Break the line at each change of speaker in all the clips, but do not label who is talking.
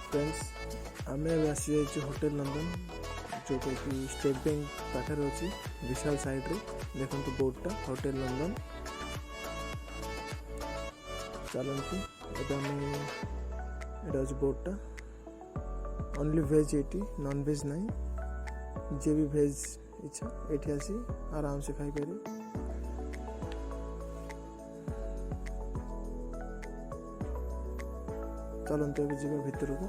Friends आम आसी जाइए होटेल नंदन जोटा कि स्टेट बैंक पाखे अच्छी विशाल साइड रे देखो बोर्डटा होटेल नंदन चलती एटा हूँ बोर्डटा ओनली वेज ये नॉन वेज नहीं जे भी वेज इच्छा ये आसी आराम से खाई पारे। चलते अभी जी भितर को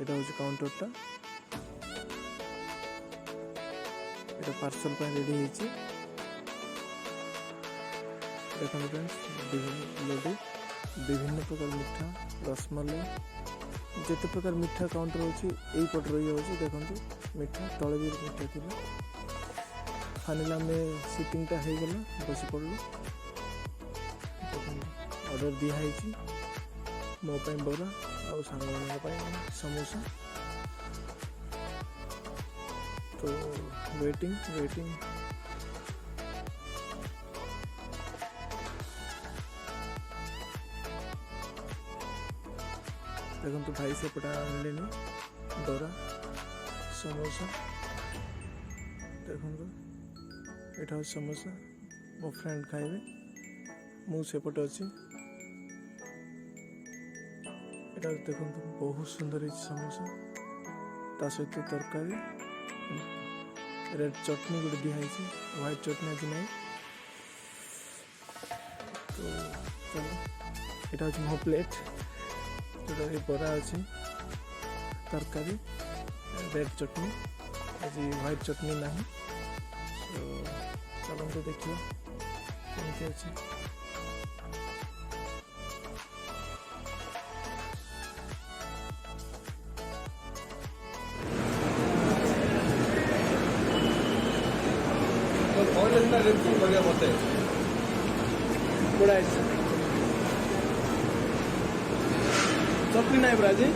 এটা হচ্ছে কাউন্টারটা এটা পার্সেল ପାଇଁ রেডি ହେଇଛି দেখুন फ्रेंड्स বিভিন্ন প্রকার মিঠা রসমালাই যেতে প্রকার মিঠা কাউন্টার ଅଛି এই ପଟ ରହି ଯାଉଛି ଦେଖନ୍ତୁ ମିଠା ତଳେ ବି ମିଠା ଥିଲା फाइनल आम सिटिंगटा हो गला बस पड़ू ऑर्डर दिखाई मो बरा और सांग समोसा तो वेटिंग देखो तो भाई सेपटा आनले बरा समोसा देखो एटा समोसा मो फ्रेंड खाइबे मु सेपटे अच्छी एटा देखो बहुत सुंदर है समोसा ता सहित तरकारी रेड चटनी गोटे दिखाई व्हाइट चटनी आज नहीं तो चलो एटा हूँ मो प्लेट जोटा बरा अच्छी तरकारी रेड चटनी आज व्हाइट चटनी नहीं तो चलते देखिए केमती अच्छे चटनी नहीं ब्राजी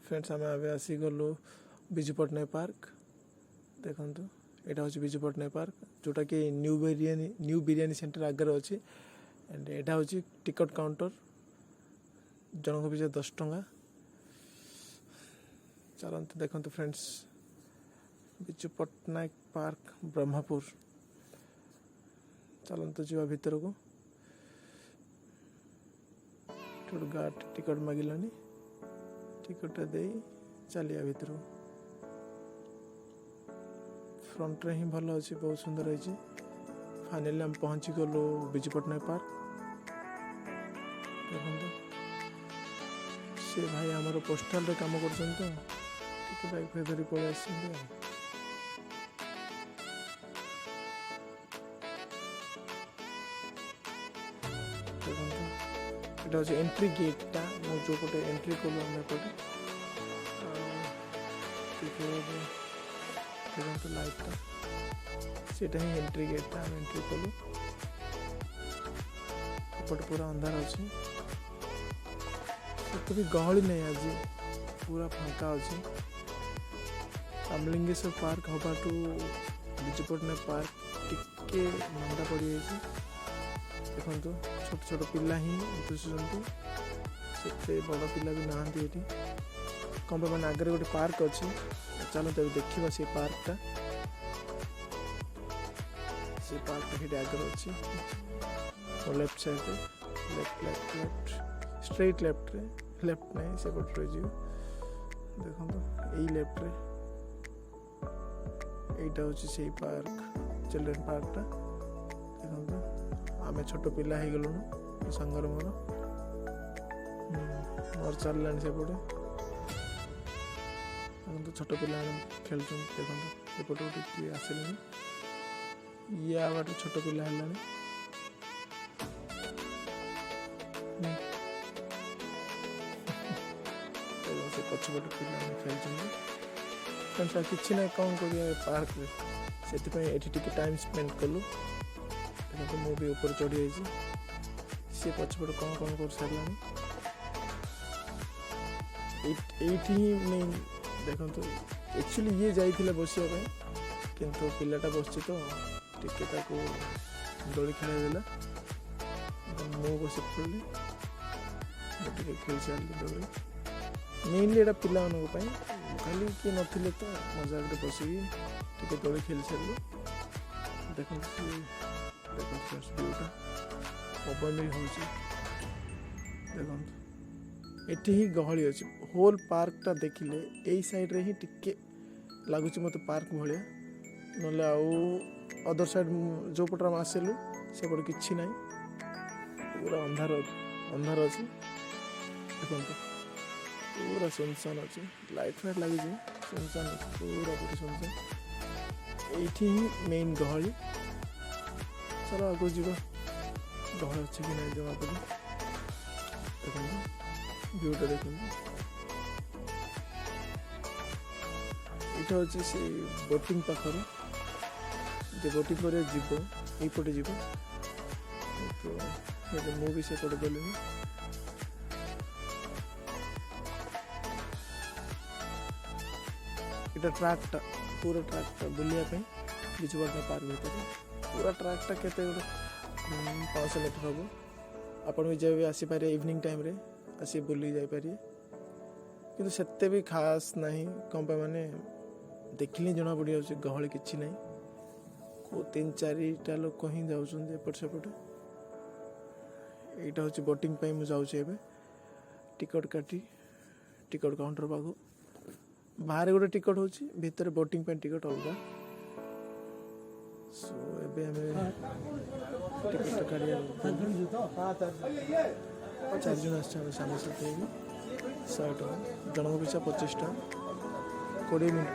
फ्रेंड्स आम आगे आसी गलु विजु पट्टनायक पार्क देखो यहाँ हूँ विजु पट्टनायक पार्क जोटा कि न्यू बिरियानी सेंटर आगे अच्छी एंड यहाँ हूँ टिकट काउंटर जनक पिछा 10 टंका चलते देखो फ्रेंड्स विजु पट्टनायक पार्क ब्रह्मपुर चलते जा भीतर को गार्ड टिकट मागिलानी टिकटा दे चलिया भीतर फ्रंट रे ही भल अच्छी बहुत सुंदर है फाइनली हम पहुँची गलु विजु पट्टनायक पार्क देखो से भाई आमर पोस्टाल रे काम कर बाइक फे धरी पड़े आस देखो हूँ एंट्री गेटा मो जो पटे एंट्री कलु आम एपटे देखो लाइटा सेटा ही एंट्री गेटा आम एंट्री कलु एपटे पूरा अंधार अच्छे तो भी गहली नहीं आज पूरा फांका अच्छे रामलिंगेश्वर पार्क हबाटू विजु पट्टनायक पार्क टिके मंदा पड़ जाए देखो छोट छोट पिला ही से बड़ पिला भी नहांती ये कम मैंने आगे गोटे पार्क अच्छी चलो तब देखा से पार्कटा आगे अच्छी left side left straight left नहीं से पट रही देखो यही लेफ्ट रे এইটা হচ্ছে সেই পার্ক চিলড্রেন পার্কটা দেখুন ଆମେ ଛୋଟ ପିଲା ହେଇଗଲୁଣୁ ସାଙ୍ଗର ମୋର मोर चललानी सेपटे देखो छोट पिला खेलुं देखो एपटे गोटे किए आसिले ये आवाट छोट पिला है से पछपटे पिला खेल किसी ना कौन कर पार्क से टाइम स्पेंड कलु देखो मु भी ऊपर चढ़ी जाइए सी पछपटे कौन कौन कर सारे मेन देखो एक्चुअली ये जाइए बसिया किंतु पिलाटा बस तो टिके दोली खेल मु बस पड़ी खेल सारे दोली मेनली एटा पिला खाली किए नथिले तो मजाक बसिकी टिके दोली खेल सारे देखो व्यूटा पवन भी हो देखो एटी ही गहली अच्छी होल पार्कटा देखिले यही साइड रे ही टिके लगुच मत पार्क भाया ना अदर साइड जो पटर आम आसलु से पटे कि ना पूरा अंधार अंधार अच्छे देखो पूरा सुनसान अच्छे लाइट फाइट लगी सुनसान पूरा पूरी सुनसान ये ही मेन गहली चलो आगे जीव गहल अच्छे कि ना जमा पड़े देखो व्यूटा देखो यहाँ हूँ से बोटिंग पाखर जो बोटिंग कर जीव यपटे जीव तो मुझे से पटे गली इटा ट्रैकटा पूरा ट्रैकटा बुलायापी बिजुपटना पार्क भर पूरा ट्रैकटा के 500 मीटर हम आपड़ भी जब भी आसीपारे इवनिंग टाइम रे आसी बुली जापारे कि सेते भी खास नहीं कौन पे मैंने देखिले जना पड़ जाऊँ गहली किसी ना को 3-4टा लोक ही जाऊँ एपट सेपट यहाँ हूँ बोटिंग मुझे जाऊँचे टिकट काटी टिकट काउंटर पाख बाहर गोटे टिकट हो भितर बोटिंग टिकट अलग सो एवं टिकट काढ़ 4 जन आसामी साथी 100 टका जनक पिछा 25 टका 20 मिनट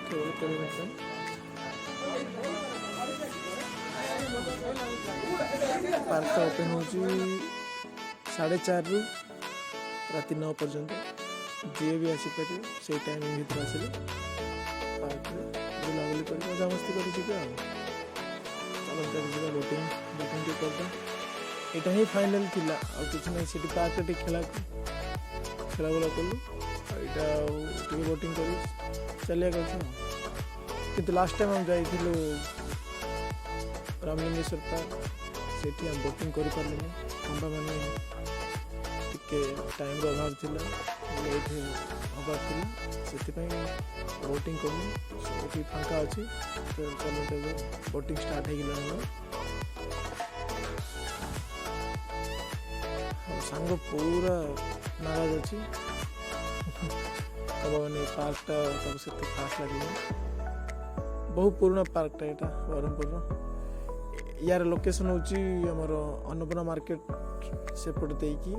केवल 20 मिनट पार्क ओपन हो 4:30 रु राति 9 पर्यंत जी भी आसीपर से टाइम भर आसिले पार्क बुलाबुली कर मजा मस्ती कर बोटिंग बोटिंग करदा यहाँ ही फाइनल थिला आ किसी ना सीटी पार्क खेला बुला कलु यहाँ बोटिंग कर चलिया कथा कि लास्ट टाइम हम जाइलु रामलिंगेश्वर पार्क से हम बोटिंग कर पारे खंबा मैंने टिके टाइम अभाव थिला लेट हबार थिला से बोटिंग कलु ये फांका अच्छी तो चलो बोटिंग स्टार्ट हो गला सांग पूरा नाराज अच्छी तब मैंने पार्कटा तब से खास लगे बहुत पुराना पार्कटा यहाँ ब्रह्मपुर यार लोकेशन हूँ आमर अन्नपूर्णा मार्केट सेपट देकी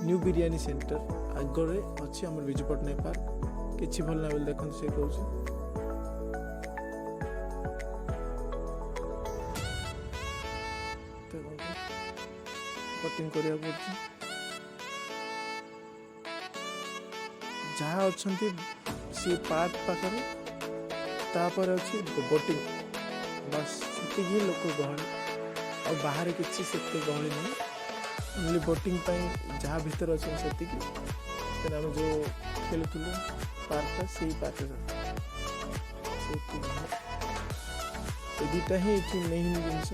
न्यू बिरियानी सेंटर आगे अच्छी आम विजुपटना पार्क किसी भल ना बोल देखते से कौन बोटिंग करिया पड़छि जहाँ अच्छा सी पार्क पाखे तापर अच्छी बोटिंग बस से लोक गहली और बाहर किसी से गहली नहीं ओनली बोटिंग जहाँ भीतर अच्छे से आम जो खेलुलु पार्कटा से पार्क दुटा ही मेन जिनस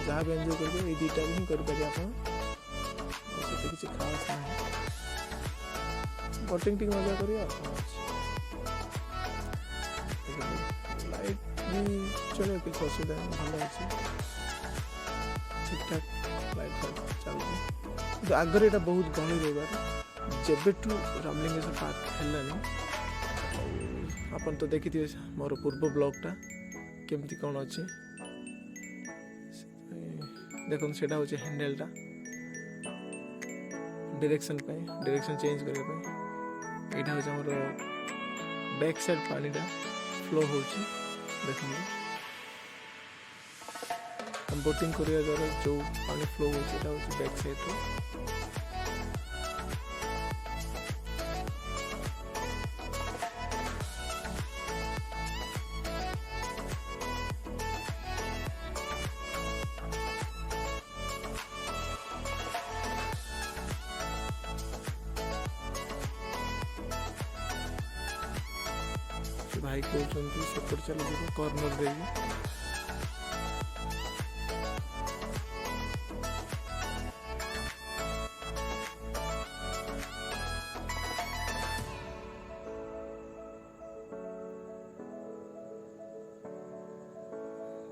जहाँ भी एंजॉय करेंगे ये दुटा ही करें किसी खास ना बोटिंग टी मजा करिए लाइट भी चलो किसी असुविधा नहीं भल अच्छे ठीक ठाक लाइट चलती आगर यहाँ बहुत गहली रही जब रामलिंगेश्वर पार्क है आपन तो देखी थे मोर पूर्व ब्लॉगटा केमती कौन अच्छे देखो से हैंडलटा डायरेक्शन चेंज करने यहाँ हूँ आमर बैक साइड पानीटा फ्लो हो देखो हम बोटिंग करने द्वारा जो पानी फ्लो हो बैक साइड भाई कहते सेपट चल कॉर्नर दे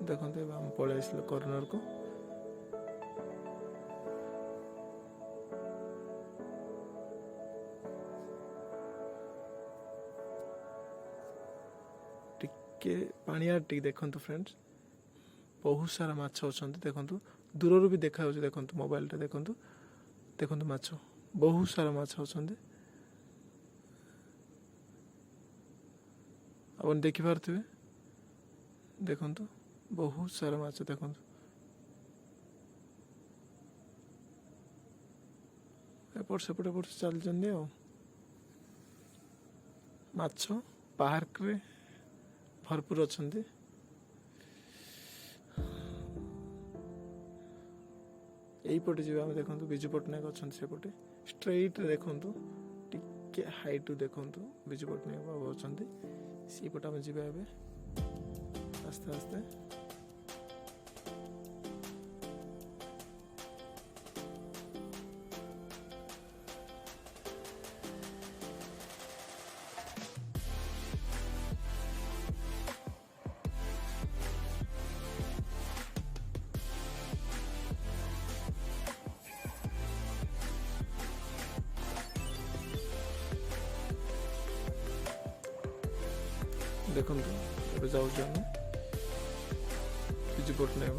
देखते हम पलि आस कॉर्नर को टिके पानिया टी देखो फ्रेंड्स बहुत सारा माछ अच्छा देखो दूर भी देखा देखो मोबाइल देखो देखो माछ बहुत सारा माछ अच्छा अपन देखिपे देखो बहुत सारा माछ देखो एपट सेपट चलते माछ पार्क रे भरपूर अच्छा यहीपटे जी आम देखो विजु पट्टनायक अच्छा सेपटे स्ट्रेट देखु टिके हाइट देखु विजु पट्टनायक बाबू अच्छा सीपटे आम जा आस्ते आस्ते देखो जाऊँ विजु पट्टनायक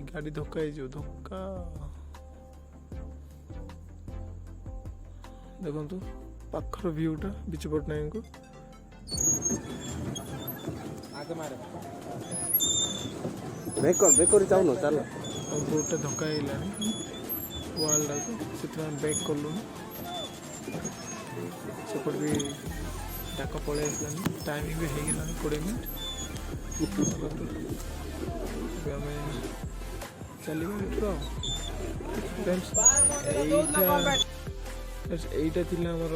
गाड़ी धक्का धक्का देखो पाखर व्यूटा विजु पट्टनायक को
बेकर जाऊन चल
बोटा धक्का वाल से बैक कलु सेपट भी डाक पलि टाइमिंग भी होगा 20 मिनट आम चल यहीटा थी आमर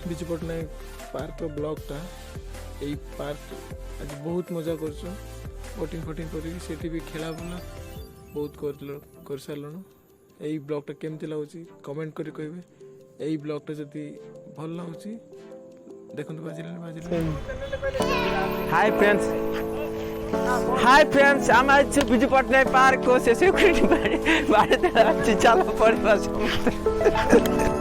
विजु पट्टनायक पार्क ब्लॉगटा यही पार्क आज बहुत मजा कर बोटिंग फोटिंग कर भी खेला बुला बहुत कर सारूँ यही ब्लॉगटा केमती लगुच कमेंट करी कहे यही ब्लॉगटा जदि भल लगुच देखो बाजिले
हाय फ्रेंड्स आम आज विजु पट्टनायक पार्क को से सिक्यूरिटी बाड़े चला पड़े